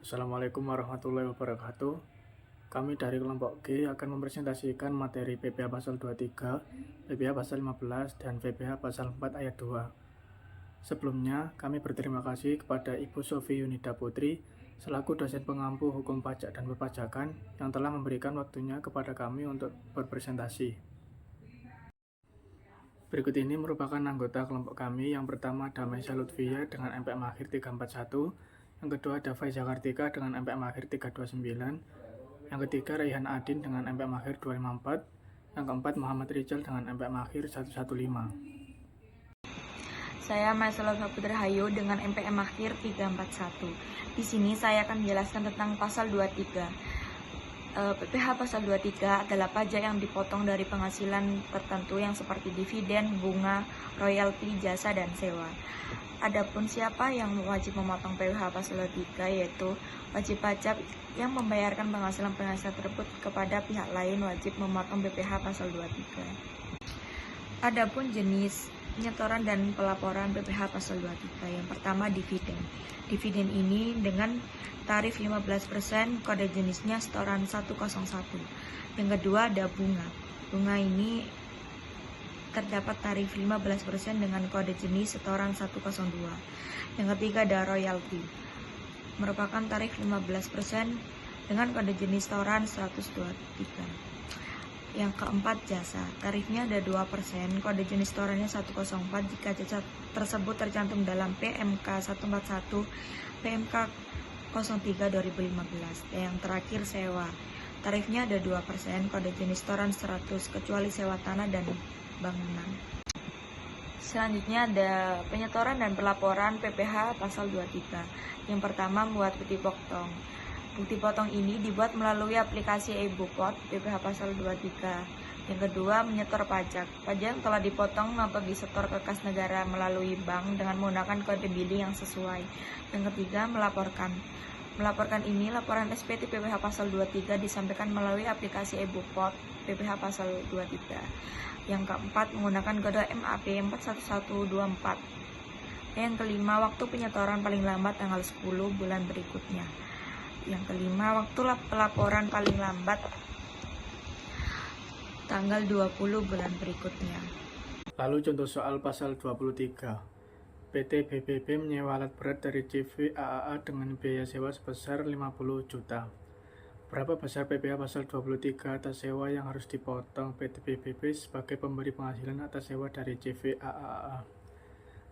Assalamualaikum warahmatullahi wabarakatuh. Kami dari kelompok G akan mempresentasikan materi PPh pasal 23, PPh pasal 15, dan PPh pasal 4 ayat 2. Sebelumnya, kami berterima kasih kepada Ibu Sofi Yunida Putri selaku dosen pengampu hukum pajak dan perpajakan yang telah memberikan waktunya kepada kami untuk berpresentasi. Berikut ini merupakan anggota kelompok kami. Yang pertama ada Maisha Lutfia dengan MPM akhir 341, yang kedua ada Faiza Kartika dengan MPM akhir 329, yang ketiga Raihan Adin dengan MPM akhir 254, yang keempat Muhammad Rizal dengan MPM akhir 115. Saya Maisha Lutfia Rahayu dengan MPM akhir 341. Di sini saya akan menjelaskan tentang pasal 23. PPh pasal 23 adalah pajak yang dipotong dari penghasilan tertentu yang seperti dividen, bunga, royalti, jasa, dan sewa. Adapun siapa yang wajib memotong PPh pasal 23 yaitu wajib pajak yang membayarkan penghasilan tersebut kepada pihak lain wajib memotong PPh pasal 23. Adapun jenis penyetoran dan pelaporan PPh pasal 23. Yang pertama dividen. Dividen ini dengan tarif 15%, kode jenisnya setoran 101. Yang kedua ada bunga. Bunga ini terdapat tarif 15% dengan kode jenis setoran 102. Yang ketiga ada royalti. Merupakan tarif 15% dengan kode jenis setoran 123. Yang keempat jasa, tarifnya ada 2%, kode jenis setorannya 104 jika jasa tersebut tercantum dalam PMK 141, PMK 03 2015. Yang terakhir sewa, tarifnya ada 2%, kode jenis setoran 100 kecuali sewa tanah dan bangunan. Selanjutnya ada penyetoran dan pelaporan PPh pasal 23. Yang pertama membuat bukti potong. Bukti potong ini dibuat melalui aplikasi e-Bukot PPh pasal 23. Yang kedua, menyetor pajak. Pajak yang telah dipotong atau disetor ke kas negara melalui bank dengan menggunakan kode billing yang sesuai. Yang ketiga, melaporkan. Melaporkan ini, laporan SPT PPh pasal 23 disampaikan melalui aplikasi e-Bukot PPh pasal 23. Yang keempat, menggunakan kode MAP 41124. Yang kelima, waktu penyetoran paling lambat tanggal 10 bulan berikutnya. Yang kelima, waktu pelaporan paling lambat tanggal 20 bulan berikutnya. Lalu contoh soal pasal 23. PT BBB menyewa alat berat dari CV AAA dengan biaya sewa sebesar 50 juta. Berapa besar PPh pasal 23 atas sewa yang harus dipotong PT BBB sebagai pemberi penghasilan atas sewa dari CV AAA?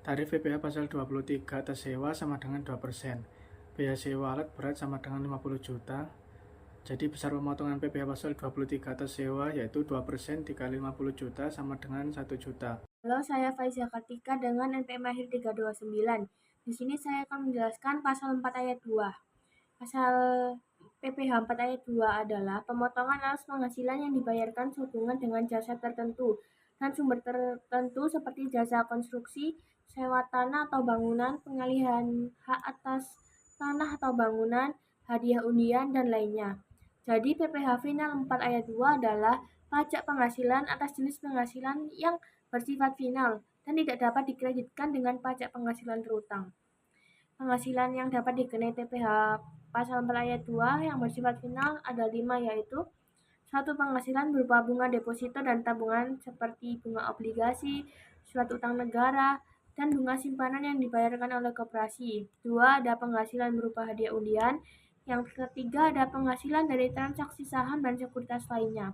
Tarif PPh pasal 23 atas sewa sama dengan 2%. Biaya sewa alat berat sama dengan 50 juta. Jadi besar pemotongan PPh pasal 23 atas sewa yaitu 2% dikali 50 juta sama dengan 1 juta. Halo, saya Faiza Kartika dengan NPM akhir 329. Di sini saya akan menjelaskan pasal 4 ayat 2. Pasal PPh 4 ayat 2 adalah pemotongan atas penghasilan yang dibayarkan sehubungan dengan jasa tertentu dan sumber tertentu seperti jasa konstruksi, sewa tanah atau bangunan, pengalihan hak atas tanah atau bangunan, hadiah undian, dan lainnya. Jadi PPh final 4 ayat 2 adalah pajak penghasilan atas jenis penghasilan yang bersifat final dan tidak dapat dikreditkan dengan pajak penghasilan terutang. Penghasilan yang dapat dikenai PPh pasal 4 ayat 2 yang bersifat final ada 5, yaitu satu, penghasilan berupa bunga deposito dan tabungan seperti bunga obligasi, surat utang negara, dan bunga simpanan yang dibayarkan oleh koperasi. 2, ada penghasilan berupa hadiah undian. Yang ketiga, ada penghasilan dari transaksi saham dan sekuritas lainnya,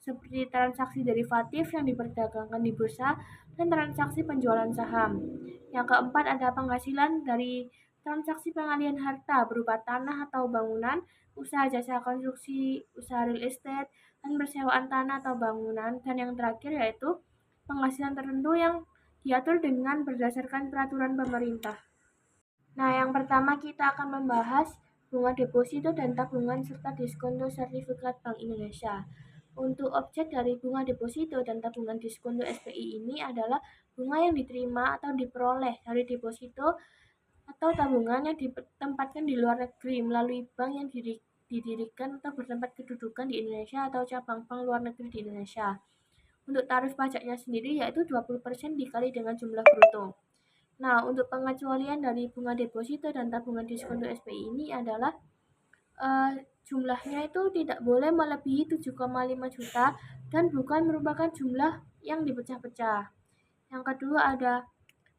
seperti transaksi derivatif yang diperdagangkan di bursa dan transaksi penjualan saham. Yang keempat, ada penghasilan dari transaksi pengalihan harta berupa tanah atau bangunan, usaha jasa konstruksi, usaha real estate, dan persewaan tanah atau bangunan. Dan yang terakhir yaitu penghasilan tertentu yang diatur dengan berdasarkan peraturan pemerintah. Nah, yang pertama kita akan membahas bunga deposito dan tabungan serta diskonto sertifikat Bank Indonesia. Untuk objek dari bunga deposito dan tabungan diskonto SPI ini adalah bunga yang diterima atau diperoleh dari deposito atau tabungan yang ditempatkan di luar negeri melalui bank yang didirikan atau bertempat kedudukan di Indonesia atau cabang bank luar negeri di Indonesia. Untuk tarif pajaknya sendiri yaitu 20% dikali dengan jumlah bruto. Nah, untuk pengecualian dari bunga deposito dan tabungan diskonto SPI ini adalah jumlahnya itu tidak boleh melebihi 7,5 juta dan bukan merupakan jumlah yang dipecah-pecah. Yang kedua ada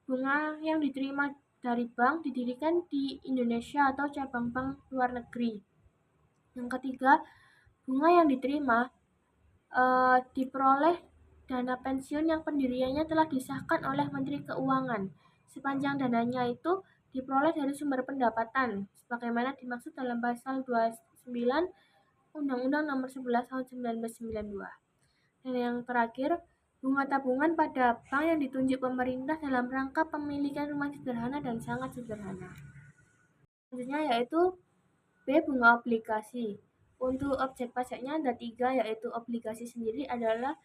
bunga yang diterima dari bank didirikan di Indonesia atau cabang bank luar negeri. Yang ketiga, bunga yang diterima diperoleh dana pensiun yang pendiriannya telah disahkan oleh Menteri Keuangan. Sepanjang dananya itu diperoleh dari sumber pendapatan, sebagaimana dimaksud dalam pasal 29 Undang-Undang Nomor 11 Tahun 1992. Dan yang terakhir, bunga tabungan pada bank yang ditunjuk pemerintah dalam rangka pemilikan rumah sederhana dan sangat sederhana. Selanjutnya yaitu B. Bunga obligasi. Untuk objek pajaknya ada 3, yaitu obligasi sendiri adalah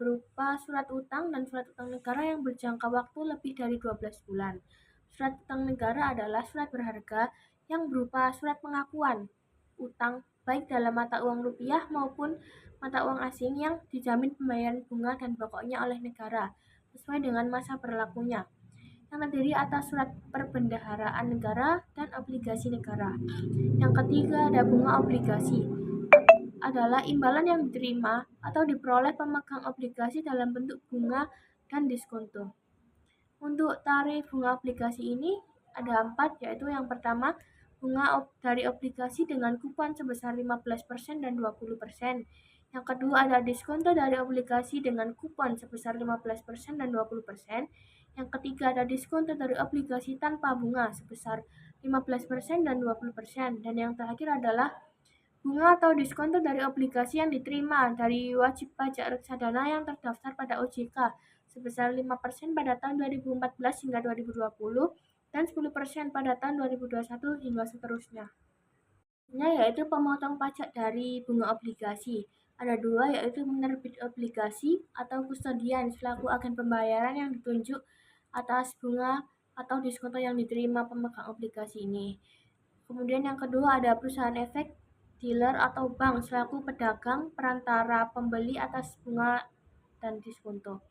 berupa surat utang dan surat utang negara yang berjangka waktu lebih dari 12 bulan. Surat utang negara adalah surat berharga yang berupa surat pengakuan utang baik dalam mata uang rupiah maupun mata uang asing yang dijamin pembayaran bunga dan pokoknya oleh negara sesuai dengan masa berlakunya, yang terdiri atas surat perbendaharaan negara dan obligasi negara. Yang ketiga ada bunga obligasi, adalah imbalan yang diterima atau diperoleh pemegang obligasi dalam bentuk bunga dan diskonto. Untuk tarif bunga obligasi ini ada 4, yaitu yang pertama bunga dari obligasi dengan kupon sebesar 15% dan 20%. Yang kedua ada diskonto dari obligasi dengan kupon sebesar 15% dan 20%. Yang ketiga ada diskonto dari obligasi tanpa bunga sebesar 15% dan 20%. Dan yang terakhir adalah bunga atau diskonto dari obligasi yang diterima dari wajib pajak reksadana yang terdaftar pada OJK sebesar 5% pada tahun 2014 hingga 2020 dan 10% pada tahun 2021 hingga seterusnya. Yaitu pemotong pajak dari bunga obligasi. Ada 2, yaitu penerbit obligasi atau kustodian selaku agen pembayaran yang ditunjuk atas bunga atau diskonto yang diterima pemegang obligasi ini. Kemudian yang kedua ada perusahaan efek, dealer atau bank selaku pedagang perantara pembeli atas bunga dan diskonto.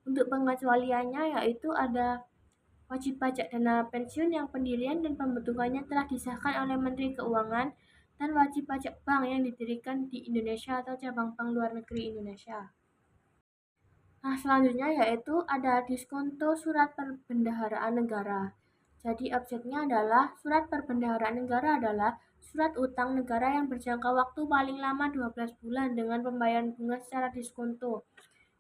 Untuk pengecualiannya yaitu ada wajib pajak dana pensiun yang pendirian dan pembentukannya telah disahkan oleh Menteri Keuangan dan wajib pajak bank yang didirikan di Indonesia atau cabang bank luar negeri Indonesia. Nah, selanjutnya yaitu ada diskonto surat perbendaharaan negara. Jadi objeknya adalah surat perbendaharaan negara adalah surat utang negara yang berjangka waktu paling lama 12 bulan dengan pembayaran bunga secara diskonto.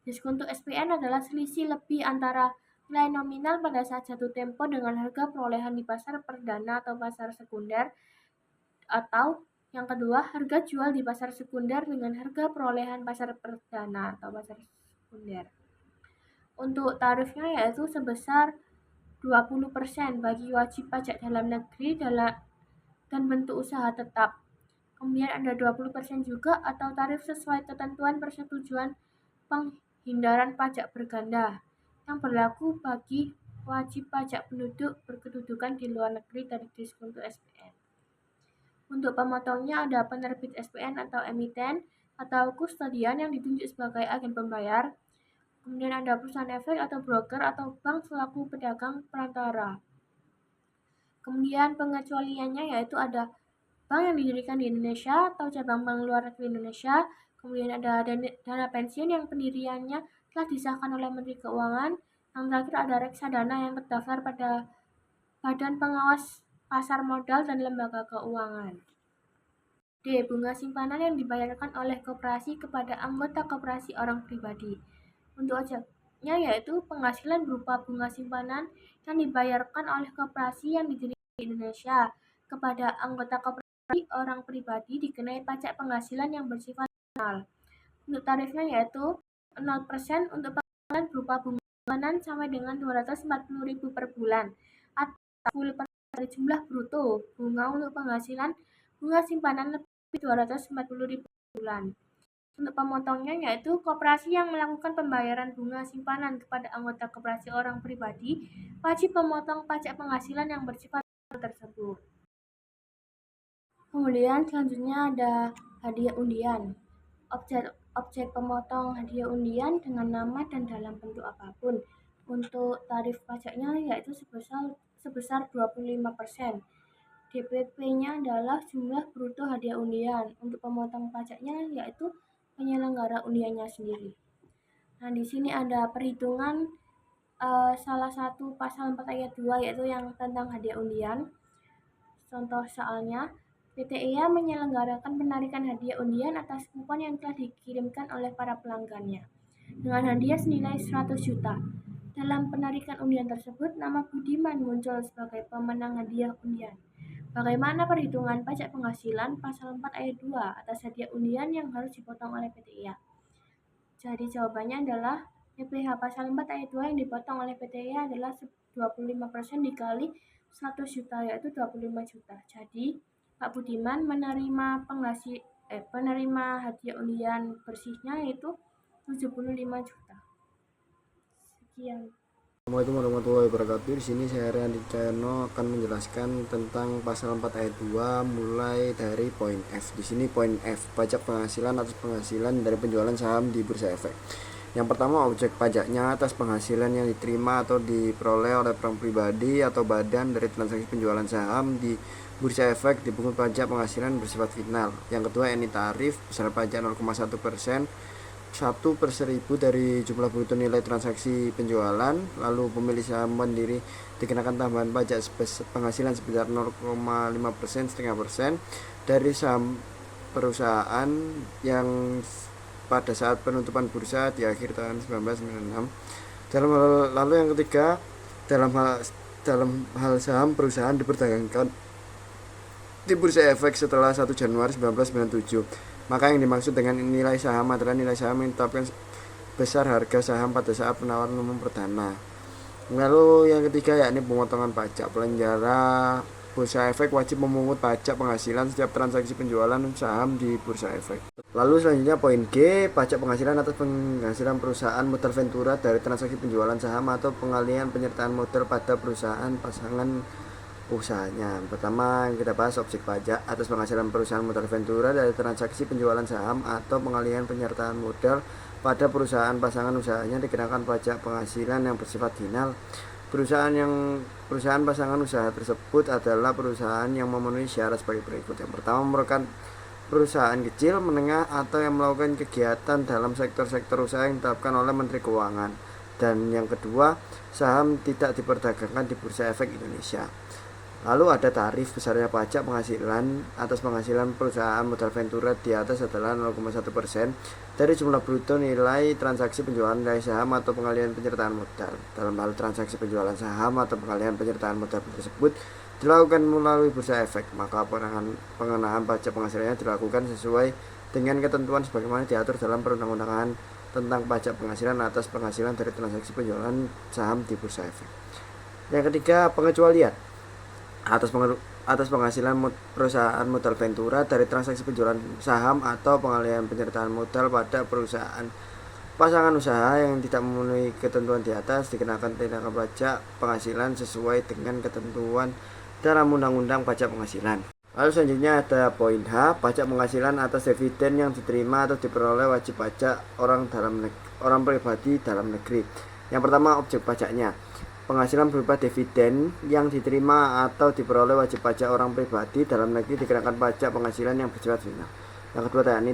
Diskonto SPN adalah selisih lebih antara nilai nominal pada saat jatuh tempo dengan harga perolehan di pasar perdana atau pasar sekunder, atau yang kedua harga jual di pasar sekunder dengan harga perolehan pasar perdana atau pasar sekunder. Untuk tarifnya yaitu sebesar 20% bagi wajib pajak dalam negeri dan bentuk usaha tetap. Kemudian ada 20% juga atau tarif sesuai ketentuan persetujuan penghindaran pajak berganda yang berlaku bagi wajib pajak penduduk berkedudukan di luar negeri dari diskonto SPN. Untuk pemotongnya ada penerbit SPN atau emiten atau kustodian yang ditunjuk sebagai agen pembayar. Kemudian ada perusahaan efek atau broker atau bank selaku pedagang perantara. Kemudian pengecualiannya yaitu ada bank yang didirikan di Indonesia atau cabang bank luar negeri Indonesia. Kemudian ada dana pensiun yang pendiriannya telah disahkan oleh Menteri Keuangan. Yang terakhir ada reksadana yang terdaftar pada Badan Pengawas Pasar Modal dan Lembaga Keuangan. D. Bunga simpanan yang dibayarkan oleh koperasi kepada anggota koperasi orang pribadi. Untuk objeknya yaitu penghasilan berupa bunga simpanan yang dibayarkan oleh koperasi yang didirikan di Indonesia kepada anggota koperasi orang pribadi dikenai pajak penghasilan yang bersifat nasional. Untuk tarifnya yaitu 0% untuk penghasilan berupa bunga simpanan sampai dengan 240.000 per bulan atau 10% dari jumlah bruto bunga untuk penghasilan bunga simpanan lebih 240.000 per bulan. Untuk pemotongnya yaitu koperasi yang melakukan pembayaran bunga simpanan kepada anggota koperasi orang pribadi wajib memotong pajak penghasilan yang bersifat tersebut. Kemudian selanjutnya ada hadiah undian. Objek pemotong hadiah undian dengan nama dan dalam bentuk apapun. Untuk tarif pajaknya yaitu sebesar 25%. DPP-nya adalah jumlah bruto hadiah undian. Untuk pemotong pajaknya yaitu penyelenggara undiannya sendiri. Nah, di sini ada perhitungan salah satu pasal 4 ayat 2 yaitu yang tentang hadiah undian. Contoh soalnya, PTEA menyelenggarakan penarikan hadiah undian atas kupon yang telah dikirimkan oleh para pelanggannya dengan hadiah senilai 100 juta. Dalam penarikan undian tersebut, nama Budiman muncul sebagai pemenang hadiah undian. Bagaimana perhitungan pajak penghasilan pasal 4 ayat 2 atas hadiah undian yang harus dipotong oleh PTIA? Jadi jawabannya adalah PPh pasal 4 ayat 2 yang dipotong oleh PTIA adalah 25% dikali 100 juta yaitu 25 juta. Jadi Pak Budiman menerima penerima hadiah undian bersihnya yaitu 75 juta. Sekian. Assalamualaikum warahmatullahi wabarakatuh. Di sini saya Rian Cahyono akan menjelaskan tentang pasal 4 ayat 2 mulai dari poin F. Di sini poin F, pajak penghasilan atas penghasilan dari penjualan saham di Bursa Efek. Yang pertama, objek pajaknya atas penghasilan yang diterima atau diperoleh oleh orang pribadi atau badan dari transaksi penjualan saham di Bursa Efek dipungut pajak penghasilan bersifat final. Yang kedua, ini tarif besar pajak 0,1%, 1/1000 dari jumlah bruto nilai transaksi penjualan. Lalu pemilik saham mandiri dikenakan tambahan pajak penghasilan sebesar 0,5% setengah persen dari saham perusahaan yang pada saat penutupan bursa di akhir tahun 1996. Lalu yang ketiga, dalam hal saham perusahaan diperdagangkan di Bursa Efek setelah 1 Januari 1997. Maka yang dimaksud dengan nilai saham adalah nilai saham yang ditetapkan besar harga saham pada saat penawaran umum perdana. Lalu yang ketiga yakni pemotongan pajak. Penyelenggara Bursa Efek wajib memungut pajak penghasilan setiap transaksi penjualan saham di Bursa Efek. Lalu selanjutnya poin G, pajak penghasilan atas penghasilan perusahaan modal ventura dari transaksi penjualan saham atau pengalihan penyertaan modal pada perusahaan pasangan usahanya. Pertama yang kita bahas objek pajak atas penghasilan perusahaan modal ventura dari transaksi penjualan saham atau pengalihan penyertaan modal pada perusahaan pasangan usahanya dikenakan pajak penghasilan yang bersifat final. Perusahaan pasangan usaha tersebut adalah perusahaan yang memenuhi syarat sebagai berikut. Yang pertama, merupakan perusahaan kecil, menengah, atau yang melakukan kegiatan dalam sektor-sektor usaha yang ditetapkan oleh Menteri Keuangan. Dan yang kedua, saham tidak diperdagangkan di Bursa Efek Indonesia. Lalu ada tarif besarnya pajak penghasilan atas penghasilan perusahaan modal ventura di atas adalah 0,1% dari jumlah bruto nilai transaksi penjualan nilai saham atau pengalihan penyertaan modal. Dalam hal transaksi penjualan saham atau pengalihan penyertaan modal tersebut dilakukan melalui Bursa Efek, maka pengenaan pajak penghasilannya dilakukan sesuai dengan ketentuan sebagaimana diatur dalam perundang-undangan tentang pajak penghasilan atas penghasilan dari transaksi penjualan saham di Bursa Efek. Yang ketiga, pengecualian atas penghasilan perusahaan modal ventura dari transaksi penjualan saham atau pengalihan penyertaan modal pada perusahaan pasangan usaha yang tidak memenuhi ketentuan di atas dikenakan tindakan pajak penghasilan sesuai dengan ketentuan dalam Undang-Undang Pajak Penghasilan. Lalu selanjutnya ada poin H, pajak penghasilan atas dividen yang diterima atau diperoleh wajib pajak orang pribadi dalam negeri. Yang pertama, objek pajaknya. Penghasilan berupa dividen yang diterima atau diperoleh wajib pajak orang pribadi dalam negeri dikenakan pajak penghasilan yang bersifat final. Yang kedua, yakni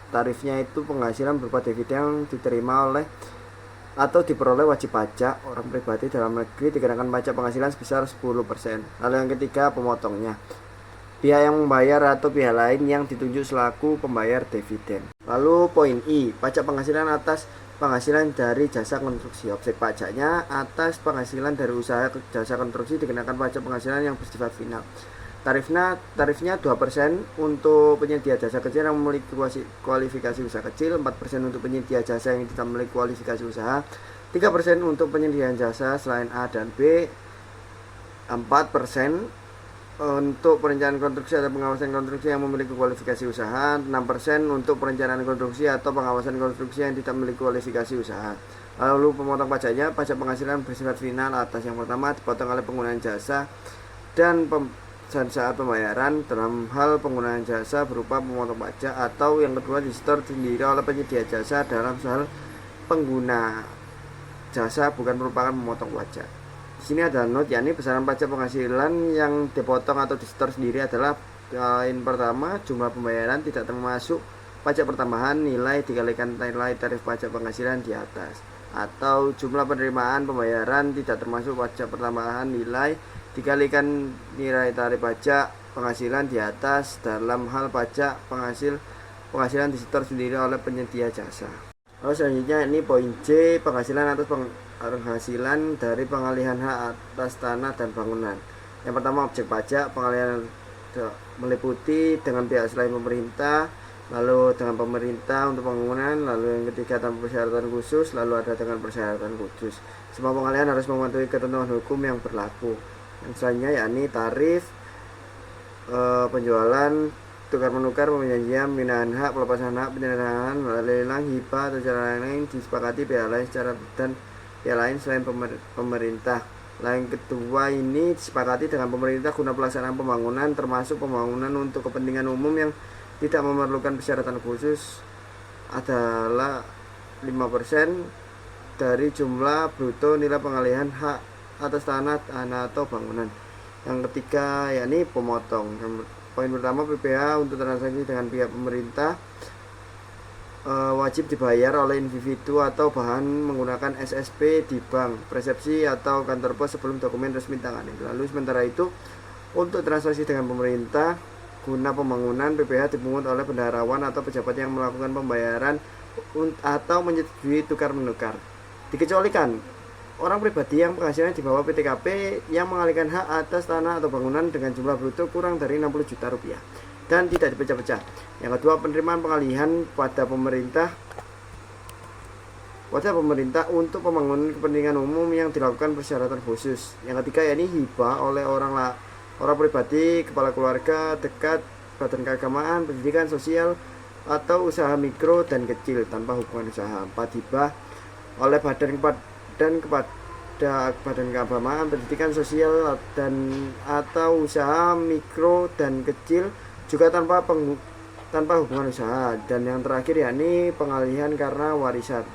tarifnya itu penghasilan berupa dividen yang diterima oleh atau diperoleh wajib pajak orang pribadi dalam negeri dikenakan pajak penghasilan sebesar 10%. Lalu yang ketiga, pemotongnya. Pihak yang membayar atau pihak lain yang ditunjuk selaku pembayar dividen. Lalu poin I, pajak penghasilan atas penghasilan dari jasa konstruksi. Objek pajaknya atas penghasilan dari usaha jasa konstruksi dikenakan pajak penghasilan yang bersifat final. Tarifnya 2% untuk penyedia jasa kecil yang memiliki kualifikasi usaha kecil, 4% untuk penyedia jasa yang tidak memiliki kualifikasi usaha, 3% untuk penyediaan jasa selain A dan B, 4% untuk perencanaan konstruksi atau pengawasan konstruksi yang memiliki kualifikasi usaha, 6% untuk perencanaan konstruksi atau pengawasan konstruksi yang tidak memiliki kualifikasi usaha. Lalu pemotong pajaknya, pajak penghasilan bersifat final atas yang pertama dipotong oleh penggunaan jasa dan saat pembayaran. Dalam hal penggunaan jasa berupa pemotong pajak, atau yang kedua disetor sendiri oleh penyedia jasa dalam hal pengguna jasa bukan merupakan memotong pajak. Di sini ada note, yakni besaran pajak penghasilan yang dipotong atau disetor sendiri adalah poin pertama, jumlah pembayaran tidak termasuk pajak pertambahan nilai dikalikan nilai tarif pajak penghasilan di atas, atau jumlah penerimaan pembayaran tidak termasuk pajak pertambahan nilai dikalikan nilai tarif pajak penghasilan di atas dalam hal pajak penghasilan disetor sendiri oleh penyedia jasa. Lalu selanjutnya ini poin C, penghasilan atas penghasilan dari pengalihan hak atas tanah dan bangunan. Yang pertama, objek pajak pengalihan meliputi dengan pihak selain pemerintah, lalu dengan pemerintah untuk pembangunan, lalu yang ketiga tanpa persyaratan khusus, lalu ada dengan persyaratan khusus. Semua pengalihan harus mematuhi ketentuan hukum yang berlaku. Yang selanjutnya yakni tarif penjualan, tukar menukar, perjanjian, pemindahan hak, pelepasan hak, penyerahan, lelang, hibah atau cara lain disepakati pihak lain secara dan pihak lain selain pemerintah. Yang kedua ini disepakati dengan pemerintah guna pelaksanaan pembangunan, termasuk pembangunan untuk kepentingan umum yang tidak memerlukan persyaratan khusus adalah 5% dari jumlah bruto nilai pengalihan hak atas tanah atau bangunan. Yang ketiga yakni pemotong. Poin pertama, PPh untuk transaksi dengan pihak pemerintah wajib dibayar oleh individu atau bahan menggunakan SSP di bank, persepsi atau kantor pos sebelum dokumen resmi ditangani. Lalu sementara itu untuk transaksi dengan pemerintah guna pembangunan, PPh dipungut oleh bendaharawan atau pejabat yang melakukan pembayaran atau menyetujui tukar menukar. Dikecualikan orang pribadi yang penghasilannya di bawah PTKP yang mengalihkan hak atas tanah atau bangunan dengan jumlah bruto kurang dari 60 juta rupiah dan tidak dipecah-pecah. Yang kedua, penerimaan pengalihan pada pemerintah untuk pembangunan kepentingan umum yang dilakukan persyaratan khusus. Yang ketiga yakni hibah oleh orang pribadi, kepala keluarga dekat, badan keagamaan, pendidikan sosial atau usaha mikro dan kecil tanpa hubungan usaha. 4, hibah oleh badan keagamaan, pendidikan sosial dan atau usaha mikro dan kecil juga tanpa hubungan usaha. Dan yang terakhir yakni pengalihan karena warisan.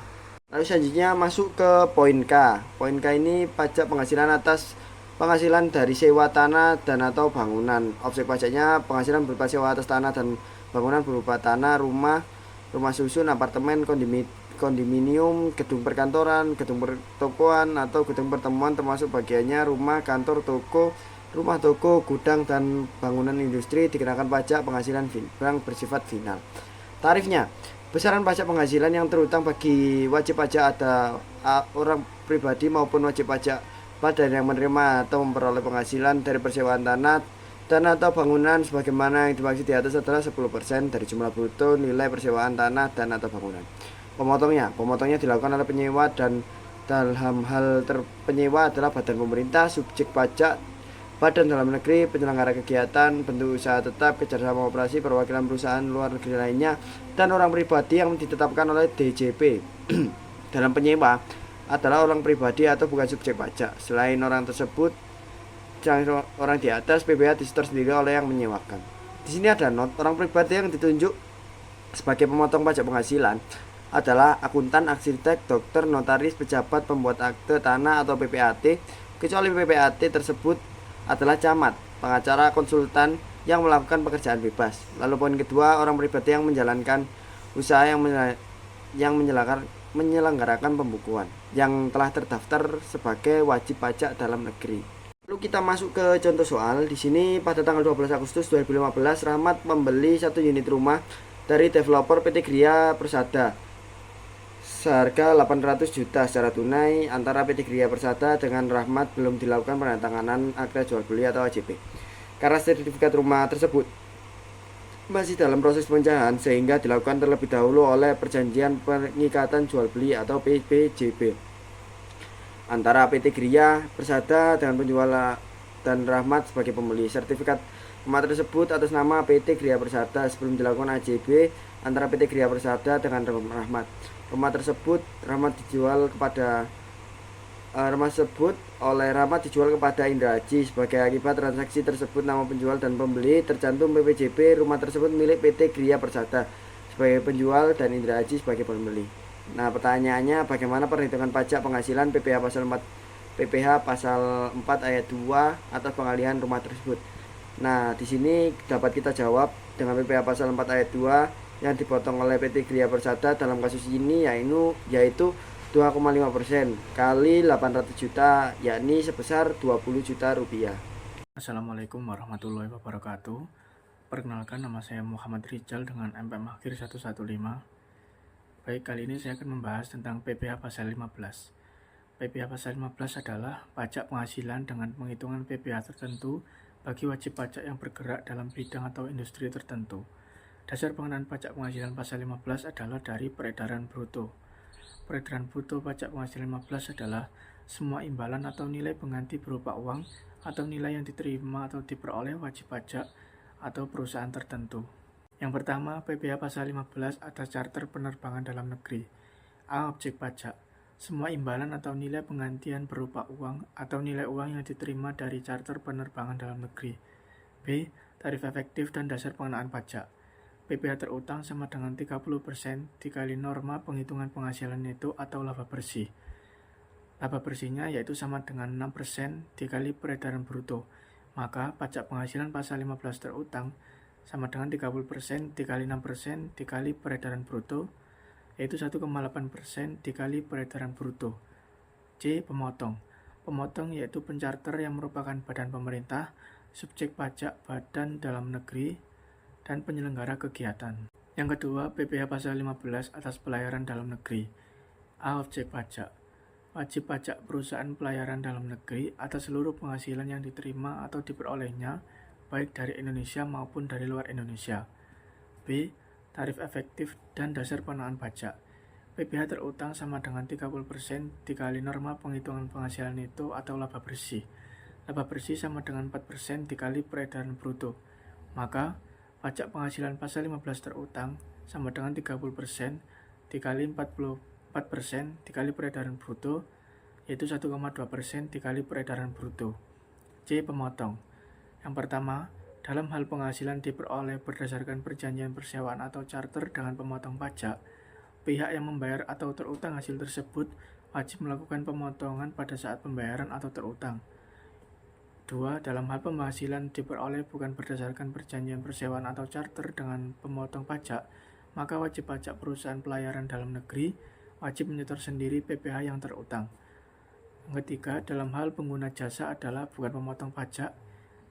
Lalu selanjutnya masuk ke poin K. Poin K ini pajak penghasilan atas penghasilan dari sewa tanah dan atau bangunan. Objek pajaknya penghasilan berupa sewa atas tanah dan bangunan berupa tanah, rumah susun, apartemen, kondominium, gedung perkantoran, gedung pertokoan atau gedung pertemuan termasuk bagiannya rumah, kantor, rumah toko, gudang, dan bangunan industri dikenakan pajak penghasilan bank bersifat final. Tarifnya, besaran pajak penghasilan yang terutang bagi wajib pajak ada orang pribadi maupun wajib pajak pada yang menerima atau memperoleh penghasilan dari persewaan tanah dan atau bangunan sebagaimana yang dimaksud di atas adalah 10% dari jumlah bruto nilai persewaan tanah dan atau bangunan. Pemotongnya dilakukan oleh penyewa dan dalam hal penyewa adalah badan pemerintah, subjek pajak, badan dalam negeri, penyelenggara kegiatan, bentuk usaha tetap, kerjasama operasi, perwakilan perusahaan luar negeri lainnya, dan orang pribadi yang ditetapkan oleh DJP. Dalam penyewa adalah orang pribadi atau bukan subjek pajak. Selain orang tersebut, orang di atas, PPh disetor sendiri oleh yang menyewakan. Di sini ada not, orang pribadi yang ditunjuk sebagai pemotong pajak penghasilan adalah akuntan, arsitek, dokter, notaris, pejabat, pembuat akte tanah atau PPAT, kecuali PPAT tersebut adalah camat, pengacara, konsultan yang melakukan pekerjaan bebas. Lalu poin kedua, orang pribadi yang menjalankan usaha yang menyelenggarakan pembukuan yang telah terdaftar sebagai wajib pajak dalam negeri. Lalu kita masuk ke contoh soal. Di sini pada tanggal 12 Agustus 2015, Rahmat membeli 1 unit rumah dari developer PT Gria Persada seharga 800 juta secara tunai antara PT Gria Persada dengan Rahmat belum dilakukan penandatanganan akta jual beli atau AJB. Karena sertifikat rumah tersebut masih dalam proses pencahayan sehingga dilakukan terlebih dahulu oleh perjanjian pengikatan jual beli atau PPJB antara PT Gria Persada dengan penjual dan Rahmat sebagai pembeli. Sertifikat rumah tersebut atas nama PT Gria Persada sebelum dilakukan AJB antara PT Gria Persada dengan Rahmat. Rumah tersebut Rahmat dijual kepada Indra Haji. Sebagai akibat transaksi tersebut, nama penjual dan pembeli tercantum PPJB. Rumah tersebut milik PT Gria Persada sebagai penjual dan Indra Haji sebagai pembeli. Nah, pertanyaannya bagaimana perhitungan pajak penghasilan PPh pasal 4 ayat 2 atas pengalihan rumah tersebut. Nah, di sini dapat kita jawab dengan PPh pasal 4 ayat 2 yang dipotong oleh PT Gria Persada dalam kasus ini yaitu 2,5% kali 800 juta, yakni sebesar 20 juta rupiah. Assalamualaikum warahmatullahi wabarakatuh. Perkenalkan, nama saya Muhammad Rijal dengan MPM Akhir 115. Baik, kali ini saya akan membahas tentang PPh pasal 15. PPh pasal 15 adalah pajak penghasilan dengan penghitungan PPh tertentu bagi wajib pajak yang bergerak dalam bidang atau industri tertentu. Dasar pengenaan pajak penghasilan pasal 15 adalah dari peredaran bruto. Peredaran bruto pajak penghasilan 15 adalah semua imbalan atau nilai pengganti berupa uang atau nilai yang diterima atau diperoleh wajib pajak atau perusahaan tertentu. Yang pertama, PPh pasal 15 atas charter penerbangan dalam negeri. A. Objek pajak. Semua imbalan atau nilai penggantian berupa uang atau nilai uang yang diterima dari charter penerbangan dalam negeri. B. Tarif efektif dan dasar pengenaan pajak. PPh terutang sama dengan 30% dikali norma penghitungan penghasilan neto atau laba bersih. Laba bersihnya yaitu sama dengan 6% dikali peredaran bruto. Maka pajak penghasilan pasal 15 terutang sama dengan 30% dikali 6% dikali peredaran bruto, yaitu 1,8% dikali peredaran bruto. C. Pemotong. Pemotong yaitu pencharter yang merupakan badan pemerintah, subjek pajak badan dalam negeri, dan penyelenggara kegiatan. Yang kedua, PPh pasal 15 atas pelayaran dalam negeri. A. Objek pajak. Wajib pajak perusahaan pelayaran dalam negeri atas seluruh penghasilan yang diterima atau diperolehnya, baik dari Indonesia maupun dari luar Indonesia. B. Tarif efektif dan dasar pengenaan pajak. PPh terutang sama dengan 30% dikali norma penghitungan penghasilan neto atau laba bersih. Laba bersih sama dengan 4% dikali peredaran bruto. Maka, pajak penghasilan pasal 15 terutang sama dengan 30% dikali 4% dikali peredaran bruto, yaitu 1,2% dikali peredaran bruto. C. Pemotong. Yang pertama, dalam hal penghasilan diperoleh berdasarkan perjanjian persewaan atau charter dengan pemotong pajak, pihak yang membayar atau terutang hasil tersebut wajib melakukan pemotongan pada saat pembayaran atau terutang. 2. Dalam hal penghasilan diperoleh bukan berdasarkan perjanjian persewaan atau charter dengan pemotong pajak, maka wajib pajak perusahaan pelayaran dalam negeri wajib menyetor sendiri PPh yang terutang. Yang ketiga, dalam hal pengguna jasa adalah bukan pemotong pajak,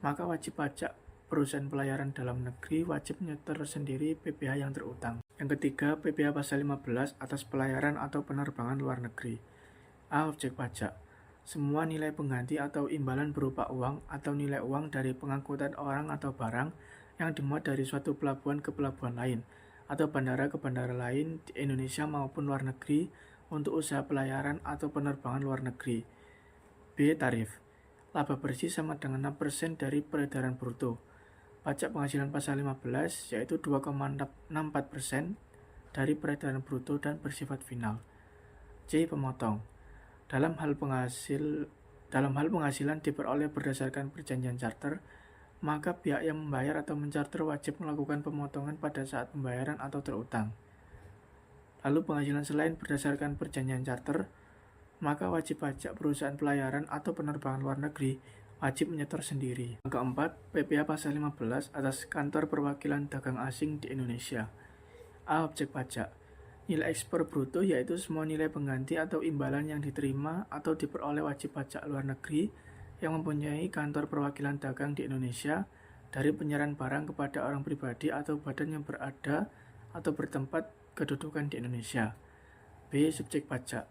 maka wajib pajak perusahaan pelayaran dalam negeri wajib menyetor sendiri PPh yang terutang. Yang ketiga, PPh pasal 15 atas pelayaran atau penerbangan luar negeri. A. Objek pajak. Semua nilai pengganti atau imbalan berupa uang atau nilai uang dari pengangkutan orang atau barang yang dimuat dari suatu pelabuhan ke pelabuhan lain atau bandara ke bandara lain di Indonesia maupun luar negeri untuk usaha pelayaran atau penerbangan luar negeri. B. Tarif. Laba bersih sama dengan 6% dari peredaran bruto. Pajak penghasilan pasal 15 yaitu 2,64% dari peredaran bruto dan bersifat final. C. Pemotong. Dalam hal penghasilan diperoleh berdasarkan perjanjian charter, maka pihak yang membayar atau mencharter wajib melakukan pemotongan pada saat pembayaran atau terutang. Lalu penghasilan selain berdasarkan perjanjian charter, maka wajib pajak perusahaan pelayaran atau penerbangan luar negeri wajib menyetor sendiri. Yang keempat, PPh pasal 15 atas kantor perwakilan dagang asing di Indonesia. A. Objek pajak. Nilai ekspor bruto yaitu semua nilai pengganti atau imbalan yang diterima atau diperoleh wajib pajak luar negeri yang mempunyai kantor perwakilan dagang di Indonesia dari penyerahan barang kepada orang pribadi atau badan yang berada atau bertempat kedudukan di Indonesia. B. Subjek pajak.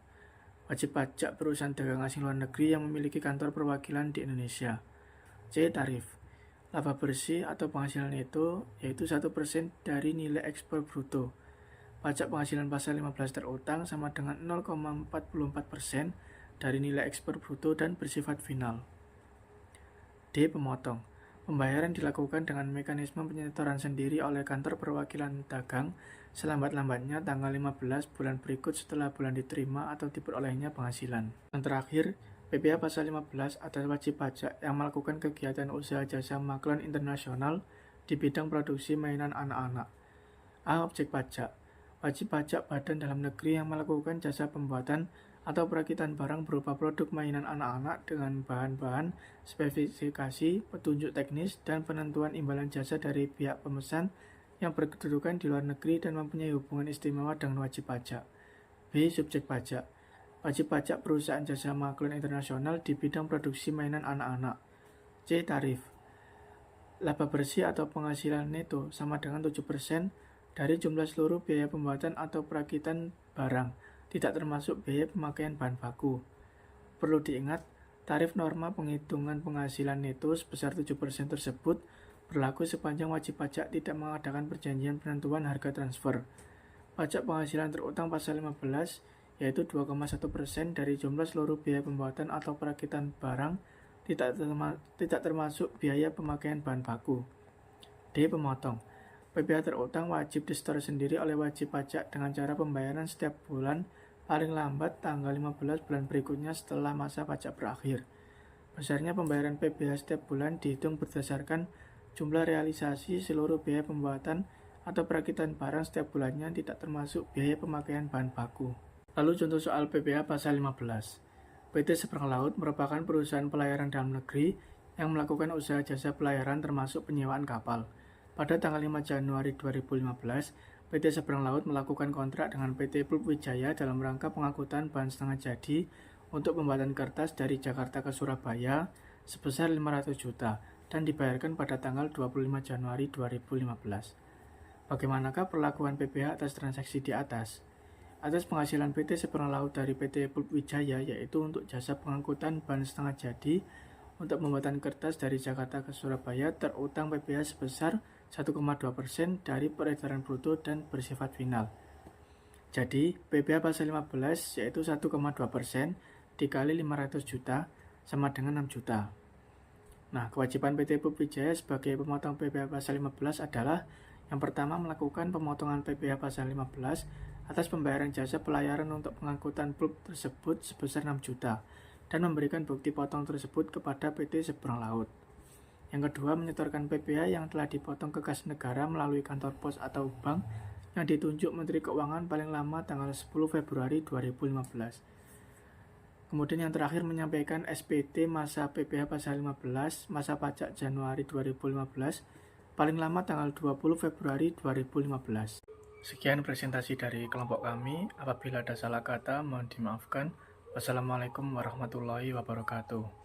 Wajib pajak perusahaan dagang asing luar negeri yang memiliki kantor perwakilan di Indonesia. C. Tarif. Laba bersih atau penghasilan neto yaitu 1% dari nilai ekspor bruto. Pajak penghasilan pasal 15 terutang sama dengan 0,44% dari nilai ekspor bruto dan bersifat final. D. Pemotong. Pembayaran dilakukan dengan mekanisme penyetoran sendiri oleh kantor perwakilan dagang selambat-lambatnya tanggal 15 bulan berikut setelah bulan diterima atau diperolehnya penghasilan. Yang terakhir, PPh pasal 15 atas wajib pajak yang melakukan kegiatan usaha jasa maklon internasional di bidang produksi mainan anak-anak. A. Objek pajak. wajib pajak badan dalam negeri yang melakukan jasa pembuatan atau perakitan barang berupa produk mainan anak-anak dengan bahan-bahan, spesifikasi, petunjuk teknis, dan penentuan imbalan jasa dari pihak pemesan yang berkedudukan di luar negeri dan mempunyai hubungan istimewa dengan wajib pajak. B. Subjek pajak. Wajib pajak perusahaan jasa maklumat internasional di bidang produksi mainan anak-anak. C. Tarif. Laba bersih atau penghasilan neto sama dengan 7% dari jumlah seluruh biaya pembuatan atau perakitan barang, tidak termasuk biaya pemakaian bahan baku. Perlu diingat, tarif norma penghitungan penghasilan neto sebesar 7% tersebut berlaku sepanjang wajib pajak tidak mengadakan perjanjian penentuan harga transfer. Pajak penghasilan terutang pasal 15 yaitu 2,1% dari jumlah seluruh biaya pembuatan atau perakitan barang, tidak termasuk biaya pemakaian bahan baku. D. Pemotong. PPh terutang wajib disetor sendiri oleh wajib pajak dengan cara pembayaran setiap bulan paling lambat tanggal 15 bulan berikutnya setelah masa pajak berakhir. Besarnya pembayaran PPh setiap bulan dihitung berdasarkan jumlah realisasi seluruh biaya pembuatan atau perakitan barang setiap bulannya, tidak termasuk biaya pemakaian bahan baku. Lalu contoh soal PPh pasal 15. PT Seberang Laut merupakan perusahaan pelayaran dalam negeri yang melakukan usaha jasa pelayaran termasuk penyewaan kapal. Pada tanggal 5 Januari 2015, PT Seberang Laut melakukan kontrak dengan PT Pulp Wijaya dalam rangka pengangkutan bahan setengah jadi untuk pembuatan kertas dari Jakarta ke Surabaya sebesar 500 juta dan dibayarkan pada tanggal 25 Januari 2015. Bagaimanakah perlakuan PPh atas transaksi di atas? Atas penghasilan PT Seberang Laut dari PT Pulp Wijaya, yaitu untuk jasa pengangkutan bahan setengah jadi untuk pembuatan kertas dari Jakarta ke Surabaya, terutang PPh sebesar 1,2% dari peredaran bruto dan bersifat final. Jadi, PPh pasal 15 yaitu 1,2% dikali 500 juta sama dengan 6 juta. Nah, kewajiban PT Pulp Wijaya sebagai pemotong PPh pasal 15 adalah yang pertama, melakukan pemotongan PPh pasal 15 atas pembayaran jasa pelayaran untuk pengangkutan pulp tersebut sebesar 6 juta dan memberikan bukti potong tersebut kepada PT Seberang Laut. Yang kedua, menyetorkan PPh yang telah dipotong ke kas negara melalui kantor pos atau bank yang ditunjuk Menteri Keuangan paling lama tanggal 10 Februari 2015. Kemudian yang terakhir, menyampaikan SPT masa PPh pasal 15 masa pajak Januari 2015 paling lama tanggal 20 Februari 2015. Sekian presentasi dari kelompok kami. Apabila ada salah kata, mohon dimaafkan. Wassalamualaikum warahmatullahi wabarakatuh.